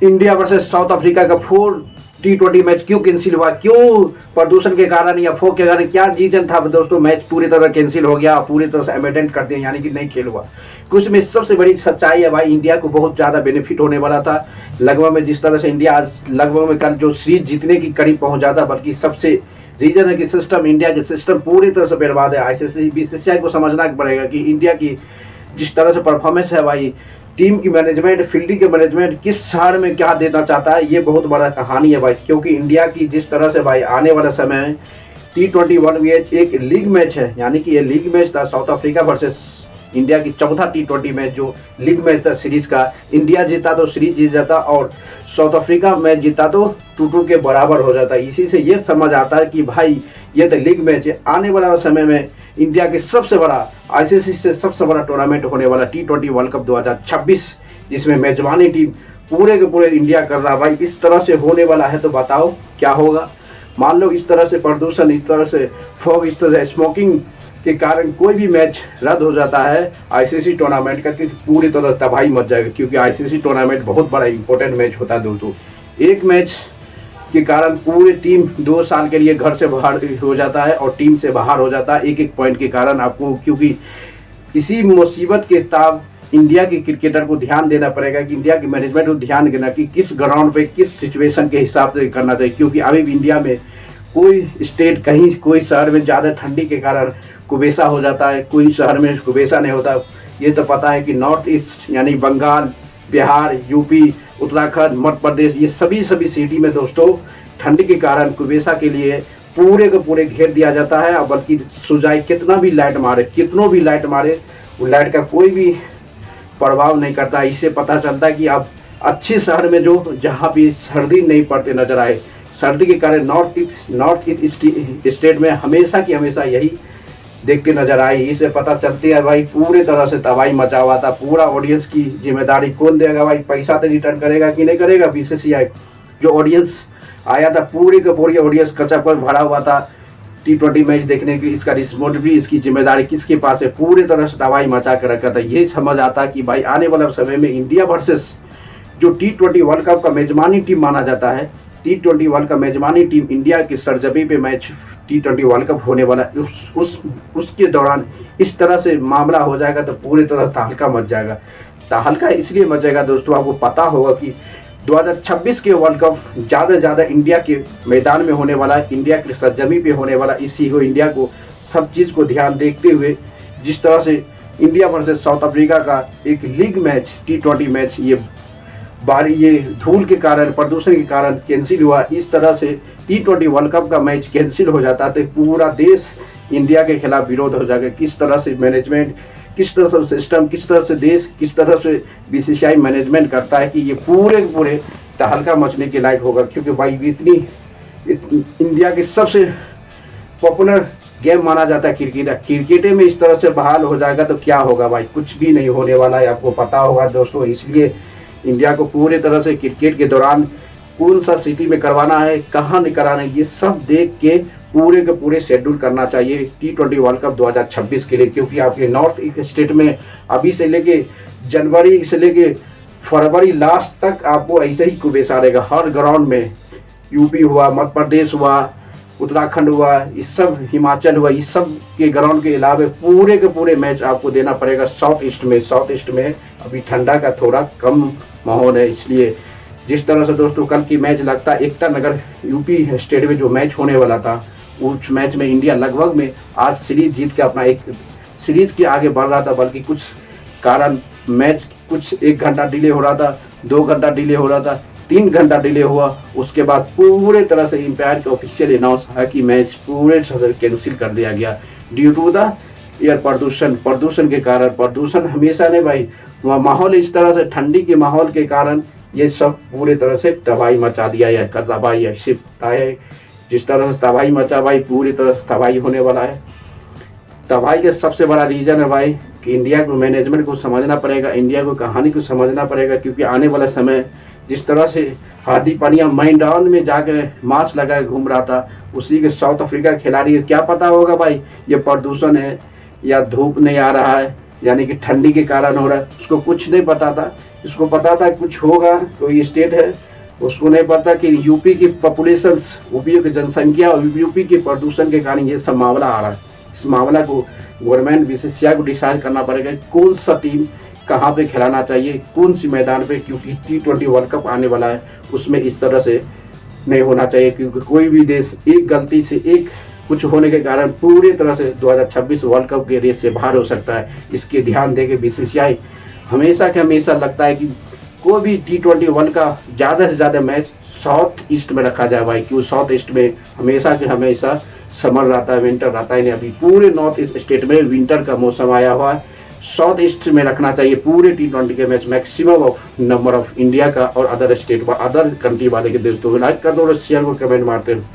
India versus south Africa का 4T20 match क्यों cancel हुआ, क्यों प्रदूषण के कारण या फोक के कारण, क्या रीजन था दोस्तों मैच पूरी तरह कैंसिल हो गया, पूरी तरह से अमेंडमेंट कर दिया यानी कि नहीं खेल हुआ। कुछ में सबसे बड़ी सच्चाई है भाई, इंडिया को बहुत ज़्यादा बेनिफिट होने वाला था। लगभग में जिस तरह से इंडिया आज लगभग में कल जो सीरीज जीतने की करीब पहुंच जाता, बल्कि सबसे रीजन है कि सिस्टम, इंडिया के सिस्टम पूरी तरह से बर्बाद है। ICC BCCI को समझना पड़ेगा कि इंडिया की जिस तरह से परफॉर्मेंस है भाई, टीम की मैनेजमेंट, फील्डिंग के मैनेजमेंट, किस शहर में क्या देना चाहता है, ये बहुत बड़ा कहानी है भाई। क्योंकि इंडिया की जिस तरह से भाई आने वाला समय है, T20 वर्ल्ड मैच एक लीग मैच है, यानी कि ये लीग मैच था साउथ अफ्रीका वर्सेस इंडिया की चौथा T20 मैच जो लीग मैच था सीरीज का। इंडिया जीता तो सीरीज जीत जाता और साउथ अफ्रीका मैच जीता तो 2-2 के बराबर हो जाता। इसी से ये समझ आता है कि भाई ये तो लीग मैच है। आने वाला समय में इंडिया के सबसे बड़ा ICC से सबसे बड़ा टूर्नामेंट होने वाला T20 वर्ल्ड कप 2026, जिसमें मेजबानी टीम पूरे के पूरे इंडिया कर रहा। भाई इस तरह से होने वाला है तो बताओ क्या होगा। मान लो इस तरह से प्रदूषण, इस तरह से फॉग, इस तरह से स्मोकिंग के कारण कोई भी मैच रद्द हो जाता है ICC टूर्नामेंट का, कि पूरी तरह तबाही मच जाएगा। क्योंकि ICC टूर्नामेंट बहुत बड़ा इंपॉर्टेंट मैच होता है दोस्तों। एक मैच के कारण पूरी टीम 2 साल के लिए घर से बाहर हो जाता है और टीम से बाहर हो जाता है एक पॉइंट के कारण आपको। क्योंकि इसी मुसीबत के ताब इंडिया के क्रिकेटर को ध्यान देना पड़ेगा, कि इंडिया की मैनेजमेंट को ध्यान देना कि किस ग्राउंड पे किस सिचुएशन के हिसाब से करना चाहिए। क्योंकि अभी भी इंडिया में कोई स्टेट, कहीं कोई शहर में ज़्यादा ठंडी के कारण कुबेसा हो जाता है, कोई शहर में कुबेसा नहीं होता। ये तो पता है कि नॉर्थ ईस्ट यानी बंगाल, बिहार, यूपी, उत्तराखंड, मध्य प्रदेश, ये सभी सिटी में दोस्तों ठंड के कारण कुबेसा के लिए पूरे के पूरे घेर दिया जाता है। और बल्कि सुजाई कितना भी लाइट मारे, कितनों भी लाइट मारे, वो लाइट का कोई भी प्रभाव नहीं करता। इससे पता चलता है कि अब अच्छे शहर में जो जहाँ भी सर्दी नहीं पड़ते नजर आए, सर्दी के कारण नॉर्थ ईस्ट स्टेट में हमेशा की हमेशा यही देखते नजर आई। इससे पता चलती है भाई पूरी तरह से तबाही मचा हुआ था। पूरा ऑडियंस की जिम्मेदारी कौन देगा भाई, पैसा तो रिटर्न करेगा कि नहीं करेगा BCCI। जो ऑडियंस आया था पूरी का पूरी ऑडियंस कच्चा पर भरा हुआ था T20 मैच देखने के लिए, इसका रिस्पॉन्सिबिलिटी, इसकी जिम्मेदारी किसके पास है, पूरी तरह से तबाही मचा कर रखा था। ये समझ आता कि भाई आने वाला समय में इंडिया वर्सेस जो T20 वर्ल्ड कप का मेजबानी टीम माना जाता है, T20 वर्ल्ड कप मेजबानी टीम इंडिया की सरजमी पे मैच T20 वर्ल्ड कप होने वाला है, उसके दौरान इस तरह से मामला हो जाएगा तो पूरी तरह तहलका मच जाएगा। तहलका इसलिए मच जाएगा दोस्तों, आपको पता होगा कि 2026 के वर्ल्ड कप ज़्यादा इंडिया के मैदान में होने वाला है, इंडिया की सरजमी पे होने वाला। इसी को इंडिया को सब चीज़ को ध्यान देखते हुए जिस तरह से इंडिया वर्सेस साउथ अफ्रीका का एक लीग मैच T20 मैच ये धूल के कारण, प्रदूषण के कारण कैंसिल हुआ। इस तरह से T20 वर्ल्ड कप का मैच कैंसिल हो जाता तो पूरा देश इंडिया के खिलाफ विरोध हो जाएगा। किस तरह से मैनेजमेंट, किस तरह से सिस्टम, किस तरह से देश, किस तरह से BCCI मैनेजमेंट करता है कि ये पूरे तहलका मचने के लायक होगा। क्योंकि भाई इंडिया के सबसे पॉपुलर गेम माना जाता है क्रिकेट में इस तरह से बहाल हो जाएगा तो क्या होगा भाई, कुछ भी नहीं होने वाला है, आपको पता होगा दोस्तों। इसलिए इंडिया को पूरी तरह से क्रिकेट के दौरान कौन सा सिटी में करवाना है, कहाँ नहीं कराना है, ये सब देख के पूरे के पूरे शेड्यूल करना चाहिए T20 वर्ल्ड कप 2026 के लिए। क्योंकि आपके नॉर्थ ईस्ट स्टेट में अभी से लेके जनवरी से लेके फरवरी लास्ट तक आपको ऐसे ही कुबेसा रहेगा हर ग्राउंड में। यूपी हुआ, मध्य प्रदेश हुआ, उत्तराखंड हुआ, इस सब हिमाचल हुआ, इस सब के ग्राउंड के अलावा पूरे के पूरे मैच आपको देना पड़ेगा साउथ ईस्ट में अभी ठंडा का थोड़ा कम माहौल है। इसलिए जिस तरह से दोस्तों कल की मैच लगता है एकता नगर यूपी स्टेट में जो मैच होने वाला था, उस मैच में इंडिया लगभग में आज सीरीज जीत के अपना एक सीरीज के आगे बढ़ रहा था। बल्कि कुछ कारण मैच कुछ 1 घंटा डिले हो रहा था, 2 घंटा डिले हो रहा था, 3 घंटा डिले हुआ। उसके बाद पूरे तरह से एम्पायर का ऑफिशियल अनाउंस है कि मैच पूरे तरह कैंसिल कर दिया गया ड्यू टू द एयर प्रदूषण के कारण। प्रदूषण हमेशा नहीं भाई, वह माहौल इस तरह से ठंडी के माहौल के कारण ये सब पूरी तरह से तबाही मचा दिया है। तबाही ऐसे है जिस तरह से तबाही मचा भाई, पूरी तरह से तबाही होने वाला है। तबाही का सबसे बड़ा रीज़न है भाई कि इंडिया को मैनेजमेंट को समझना पड़ेगा, इंडिया को कहानी को समझना पड़ेगा। क्योंकि आने वाला समय जिस तरह से हार्दिक पांड्या मैदान में जाकर मास्क लगाए घूम रहा था, उसी के साउथ अफ्रीका खिलाड़ी क्या पता होगा भाई ये प्रदूषण है या धूप नहीं आ रहा है यानी कि ठंडी के कारण हो रहा है। उसको कुछ नहीं पता था, इसको पता था कुछ होगा, कोई स्टेट है, उसको नहीं पता कि यूपी की पॉपुलेशन, यूपी की जनसंख्या और यूपी के प्रदूषण के कारण ये सब मामला आ रहा है। इस मामला को गवर्नमेंट बीसीसीआई को डिसाइड करना पड़ेगा कौन सा टीम कहाँ पे खिलाना चाहिए, कौन सी मैदान पे, क्योंकि T20 वर्ल्ड कप आने वाला है, उसमें इस तरह से नहीं होना चाहिए। क्योंकि कोई भी देश एक गलती से, एक कुछ होने के कारण पूरी तरह से 2026 वर्ल्ड कप के रेस से बाहर हो सकता है। इसके ध्यान देके बीसीसीआई हमेशा के हमेशा लगता है कि कोई भी T20 वर्ल्ड का ज़्यादा से ज़्यादा मैच साउथ ईस्ट में रखा जाए भाई, क्योंकि साउथ ईस्ट में हमेशा के हमेशा समर रहता है, विंटर रहता है नहीं। अभी पूरे नॉर्थ ईस्ट स्टेट में विंटर का मौसम आया हुआ है। साउथ ईस्ट में रखना चाहिए पूरे T20 के match, maximum of number of India का और अदर स्टेट, अदर कंट्री वाले के देश। तो लाइक कर दो और शेयर को कमेंट मारते हैं।